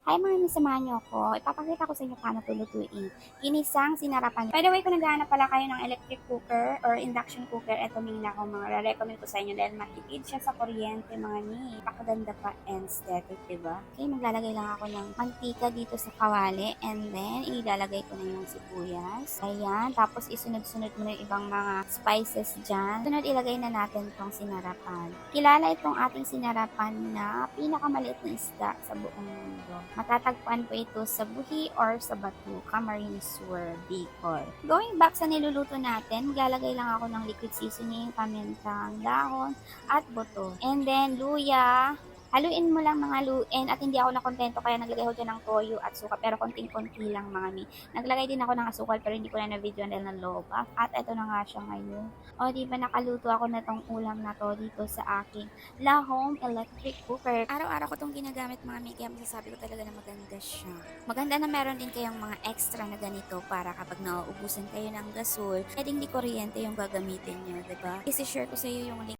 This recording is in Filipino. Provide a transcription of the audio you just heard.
Hi mga samahan niyo ako. Ipapakita ko sa inyo paano ito lutuin. Ginisang sinarapan. By the way, kung naghahanap pala kayo ng electric cooker or induction cooker, eto mingla ko mga recommend ko sa inyo dahil matipid siya sa kuryente mga ni. Pakaganda pa and aesthetic, diba? Okay, maglalagay lang ako ng mantika dito sa kawali and then ilalagay ko na yung sibuyas. Ayan, tapos isunod-sunod mo na yung ibang mga spices dyan. Sunod, ilagay na natin tong sinarapan. Kilala itong ating sinarapan na pinakamaliit na isda sa buong mundo. Matatagpuan po ito sa Buhi or sa Batu, Camarines Sur, Bicol. Going back sa niluluto natin, maglalagay lang ako ng liquid seasoning, pamintang dahon, at buto. And then, luya. Haluin mo lang mga luin at hindi ako nakontento kaya naglagay ako dyan ng toyo at suka pero konting-konti lang mga mi. Naglagay din ako ng asukal pero hindi ko na na-video dahil ng low back. At eto na nga siya ngayon. O diba nakaluto ako na tong ulam na to dito sa aking La Home Electric Cooker. Araw-araw ko tong ginagamit mga mi kaya masasabi ko talaga na maganda siya. Maganda na meron din kayong mga extra na ganito para kapag nauubusan kayo ng gasol, pwedeng di kuryente yung gagamitin nyo, diba? I-share ko sa iyo yung link